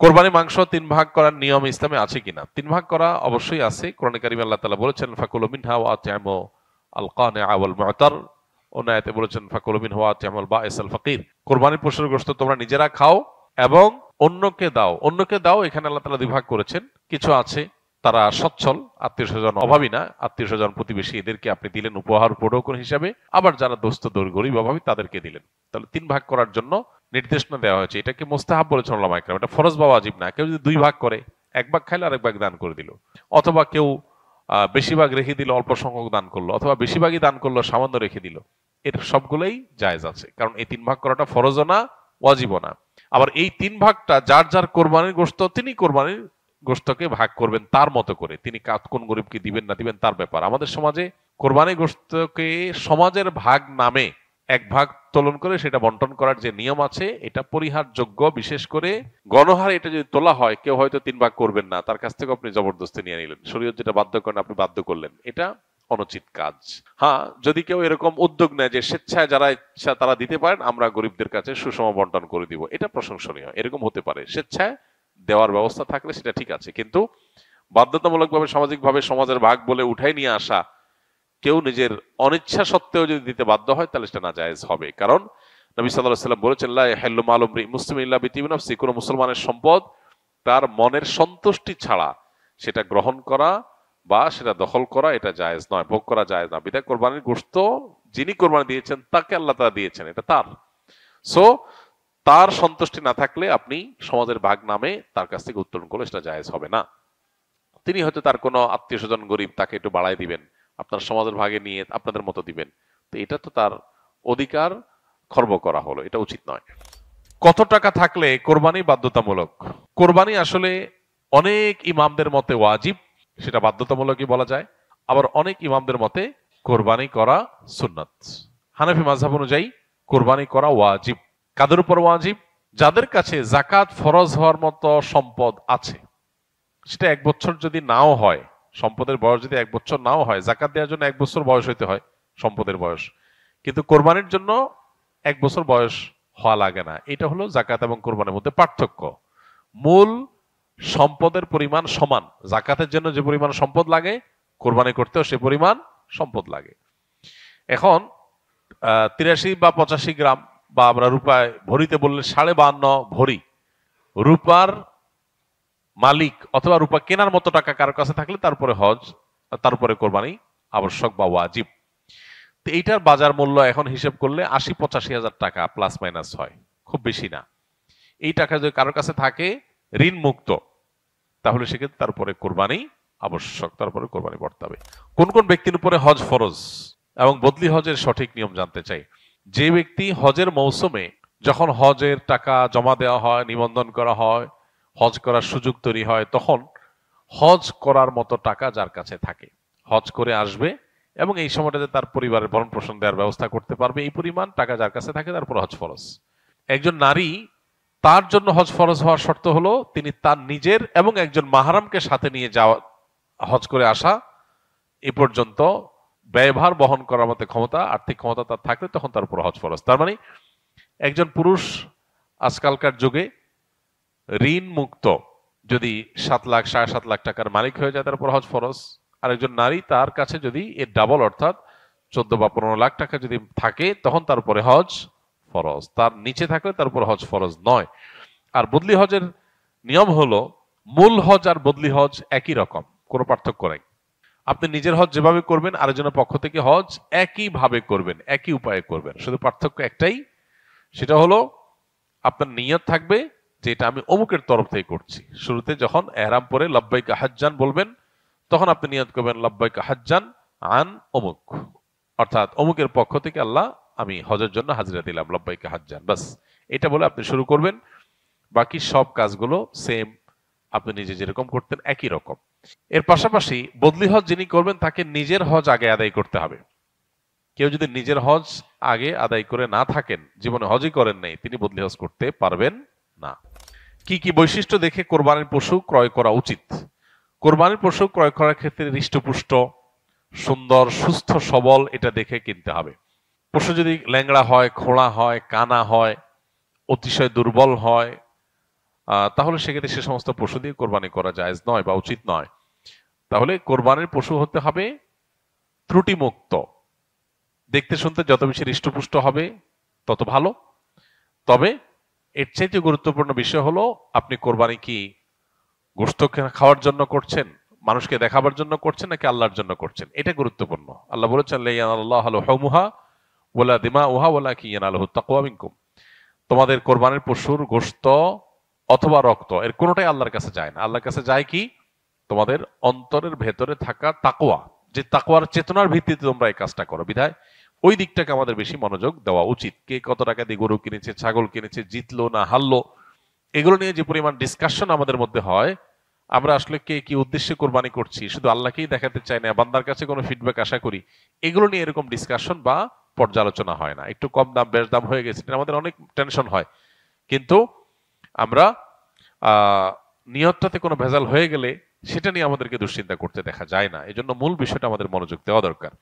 কোরবানি মাংস 3 ভাগ করার নিয়ম ইসলামে আছে কিনা? 3 ভাগ করা অবশ্যই আছে। কোরআনে কারিমে আল্লাহ তাআলা বলেছেন ফাকুলু মিনহা ওয়া আত'ইমু আল কানিআ ওয়াল মু'তার। অন্য আয়াতে বলেছেন ফাকুলু মিনহু ওয়া আত'ইমু আল বাঈস আল ফাকির। কোরবানির পশুর গোশত তোমরা নিজেরা খাও এবং অন্যকে দাও। অন্যকে দাও এখানে আল্লাহ তাআলা 2 ভাগ করেছেন। কিছু আছে তারা সচ্ছল, আত্মীয়স্বজন অভাবী না, আত্মীয়স্বজন প্রতিবেশী এদেরকে আপনি দিলেন উপহার উপঢৌকন হিসাবে। আবার যারা দোস্ত গরিব অভাবী তাদেরকে দিলেন। তাহলে 3 ভাগ করার জন্য নির্দেশনা দেওয়া হয়েছে। এটাকে মুস্তাহাব বলেছেন উলামা ইকরাম। এটা ফরজ বা ওয়াজিব না। কেউ যদি 2 ভাগ করে, 1 ভাগ খাইলো আর 1 ভাগ দান করে দিল, অথবা কেউ বেশি ভাগ রেখে দিল, অল্প সংখ্যক দান করলো, অথবা বেশি ভাগই দান করলো, সামান্য রেখে দিল, এর সবগুলোই জায়েজ আছে। কারণ এই 3 ভাগ করাটা ফরজও না, ওয়াজিবও না। আবার এই 3 ভাগটা যার যার কোরবানির গোশত তিনি কোরবানির গোশতকে ভাগ করবেন তার মতো করে। তিনি কোন গরিবকে দিবেন না দিবেন তার ব্যাপার। আমাদের সমাজে কোরবানির গোশতকে সমাজের ভাগ নামে 1 ভাগ তোলন করে সেটা বন্টন করার যে নিয়ম আছে এটা পরিহারযোগ্য। বিশেষ করে গণহারে এটা যদি তোলা হয়, কেউ হয়তো 3 ভাগ করবেন না, তার কাছ থেকে আপনি জবরদস্তি নিয়ে নিলেন, শরীয়ত যেটা বাধ্য করেন আপনি বাধ্য করলেন, এটা অনুচিত কাজ। হ্যাঁ, যদি কেউ এরকম উদ্যোগ নেয় যে স্বেচ্ছায় যারা ইচ্ছা তারা দিতে পারেন, আমরা গরিবদের কাছে সুষম বন্টন করে দিব, এটা প্রশংসনীয়। এরকম হতে পারে, স্বেচ্ছায় দেওয়ার ব্যবস্থা থাকলে সেটা ঠিক আছে। কিন্তু বাধ্যতামূলকভাবে সামাজিকভাবে সমাজের ভাগ বলে উঠাই নিয়ে আসা, কেউ নিজের অনিচ্ছা সত্ত্বেও যদি দিতে বাধ্য হয় তাহলে সেটা নাজায়েজ হবে। কারণ নবী সাল্লাল্লাহু আলাইহি ওয়াসাল্লাম বলেছেন লা ইয়াহিল্লু মালু মুসলিমিন ইল্লা বিতিবি নাফসি, কোন মুসলমানের সম্পদ তার মনের সন্তুষ্টি ছাড়া সেটা গ্রহণ করা বা সেটা দখল করা এটা জায়েজ নয়, ভোগ করা জায়েজ না। বিধায় কোরবানির গোশত যিনি কোরবানি দিয়েছেন তাকে আল্লাহ তাআলা দিয়েছেন, এটা তার। সো তার সন্তুষ্টি না থাকলে আপনি সমাজের ভাগ নামে তার কাছ থেকে উত্তোলন করলে সেটা জায়েজ হবে না। তিনি হয়তো তার কোনো আত্মীয় স্বজন গরিব, তাকে একটু বাড়ায় দিবেন, আপনার সমাজের ভাগে নিয়ে আপনাদের মতো দিবেন, তো এটা তো তার অধিকার খর্ব করা হলো, এটা উচিত নয়। কত টাকা থাকলে কোরবানি বাধ্যতামূলক? কোরবানি আসলে অনেক ইমামদের মতে ওয়াজিব, সেটা বাধ্যতামূলকই বলা যায়। আবার অনেক ইমামদের মতে কোরবানি করা সুন্নাত। হানাফি মাযহাব অনুযায়ী কোরবানি করা ওয়াজিব। কাদের উপর ওয়াজিব? যাদের কাছে যাকাত ফরজ হওয়ার মতো সম্পদ আছে। সেটা 1 বছর যদি নাও হয়, সম্পদের বয়স যদি 1 বছর নাও হয়, যাকাত দেওয়ার জন্য 1 বছর বয়স হইতে হয় সম্পদের বয়স, কিন্তু কোরবানির জন্য 1 বছর বয়স হওয়া লাগে না। এটা হলো যাকাত এবং কোরবানির মধ্যে পার্থক্য। মূল সম্পদের পরিমাণ সমান। যাকাতের জন্য যে পরিমাণ সম্পদ লাগে, কোরবানি করতেও সে পরিমাণ সম্পদ লাগে। এখন 83 বা 85 গ্রাম, বা আমরা রূপায় ভরিতে বললে 52.5 ভরি রূপার মালিক অথবা রূপা কেনার মতো টাকা কারোর কাছে থাকলে তারপরে হজ, তারপরে কোরবানি আবশ্যক বা ওয়াজিব। তো এইটার বাজার মূল্য এখন হিসেব করলে 80-85 হাজার টাকা প্লাস মাইনাস হয়, খুব বেশি না। এই টাকা যদি কারোর কাছে থাকে ঋণ মুক্ত, তাহলে সেক্ষেত্রে তারপরে কোরবানি আবশ্যক, তারপরে কোরবানি করতে হবে। কোন কোন ব্যক্তির উপরে হজ ফরজ এবং বদলি হজের সঠিক নিয়ম জানতে চাই। যে ব্যক্তি হজের মৌসুমে যখন হজের টাকা জমা দেওয়া হয়, নিবন্ধন করা হয়, হজ করার সুযোগ তৈরি হয়, তখন হজ করার মতো টাকা যার কাছে থাকে, হজ করে আসবে এবং এই সময়টাতে তার পরিবারের ভরণ পোষণ দেওয়ার ব্যবস্থা করতে পারবে, এই পরিমাণ টাকা যার কাছে থাকে তারপর হজ ফরজ। একজন নারী, তার জন্য হজ ফরজ হওয়ার শর্ত হলো তিনি তার নিজের এবং একজন মাহরামকে সাথে নিয়ে যাওয়া, হজ করে আসা এ পর্যন্ত ব্যয়ভার বহন করার মতো ক্ষমতা, আর্থিক ক্ষমতা তার থাকলে তখন তার উপর হজ ফরজ। তার মানে একজন পুরুষ আজকালকার যুগে ঋণ মুক্ত যদি 7 লাখ 7.5 লাখ টাকার মালিক হয়ে যায় তার উপর হজ ফরজ। আর একজন নারী তার কাছে যদি এর ডাবল অর্থাৎ 14 বা 15 লাখ টাকা যদি থাকে তখন তার উপরে হজ ফরজ, তার নিচে থাকলে তার উপর হজ ফরজ নয়। আর বদলি হজের নিয়ম হলো মূল হজ আর বদলি হজ একই রকম, কোনো পার্থক্য নেই। আপনি নিজের হজ যেভাবে করবেন আরেকজনের পক্ষ থেকে হজ একই ভাবে করবেন, একই উপায়ে করবেন, শুধু পার্থক্য একটাই, সেটা হলো আপনার নিয়ত থাকবে যে এটা আমি অমুকের তরফ থেকে করছি। শুরুতে যখন এহরাম পরে লাব্বাইকা হাজ্জান বলবেন তখন আপনি নিয়ত করবেন লাব্বাইকা হাজ্জান আন অমুক, অর্থাৎ অমুকের পক্ষ থেকে আল্লাহ আমি হজের জন্য হাজিরা দিলাম, লাব্বাইকা হাজ্জান, বাস এটা বলে আপনি শুরু করবেন। বাকি সব কাজগুলো সেম, আপনি নিজে যেরকম করতেন একই রকম। এর পাশাপাশি বদলি হজ যিনি করবেন তাকে নিজের হজ আগে আদায় করতে হবে। কেউ যদি নিজের হজ আগে আদায় করে না থাকেন, জীবনে হজই করেন নাই, তিনি বদলি হজ করতে পারবেন না। কি কি বৈশিষ্ট্য দেখে কোরবানির পশু ক্রয় করা উচিত? কোরবানির পশু ক্রয় করার ক্ষেত্রে হৃষ্টপুষ্ট, সুন্দর, সুস্থ, সবল এটা দেখে কিনতে হবে। পশু যদি ল্যাংড়া হয়, খোঁড়া হয়, কানা হয়, অতিশয় দুর্বল হয়, তাহলে সেক্ষেত্রে সে সমস্ত পশু দিয়ে কোরবানি করা জায়েজ নয় বা উচিত নয়। তাহলে কোরবানির পশু হতে হবে ত্রুটিমুক্ত, দেখতে শুনতে যত বেশি হৃষ্টপুষ্ট হবে তত ভালো। তবে এর চাইতে গুরুত্বপূর্ণ বিষয় হলো আপনি কোরবানি কি গোশত খাওয়ার জন্য করছেন, মানুষকে দেখাবার জন্য করছেন, নাকি আল্লাহর জন্য করছেন, এটা গুরুত্বপূর্ণ। আল্লাহ বলেছেন লা ইয়ানালুল্লাহু লাহুমুহা ওয়ালা দিমাউহা ওয়ালাকিন ইয়ানালুহুত তাকওয়া মিনকুম। তোমাদের কোরবানির পশুর গোশত অথবা রক্ত এর কোনোটাই আল্লাহর কাছে যায় না। আল্লাহর কাছে যায় কি? তোমাদের অন্তরের ভেতরে থাকা তাকওয়া, যে তাকওয়ার চেতনার ভিত্তিতে তোমরা এই কাজটা করো। বিধায় ওই দিকটাকে আমাদের বেশি মনোযোগ দেওয়া উচিত। কে কত টাকা দিয়ে গরু কিনেছে, ছাগল কিনেছে, জিতলো না হারলো, এগুলো নিয়ে যে পরিমাণ ডিসকাশন আমাদের মধ্যে হয়, আমরা আসলে কে কি উদ্দেশ্যে কোরবানি করছি শুধু আল্লাহকেই দেখাতে চাই না, বান্দার কাছে কোনো ফিডব্যাক আশা করি, এগুলো নিয়ে এরকম ডিসকাশন বা পর্যালোচনা হয় না। একটু কম দাম বেশ দাম হয়ে গেছে এটা আমাদের অনেক টেনশন হয়, কিন্তু আমরা নিয়তটাতে কোনো ভেজাল হয়ে গেলে সেটা নিয়ে আমাদেরকে দুশ্চিন্তা করতে দেখা যায় না। এজন্য মূল বিষয়টা আমাদের মনোযোগ দেওয়া দরকার।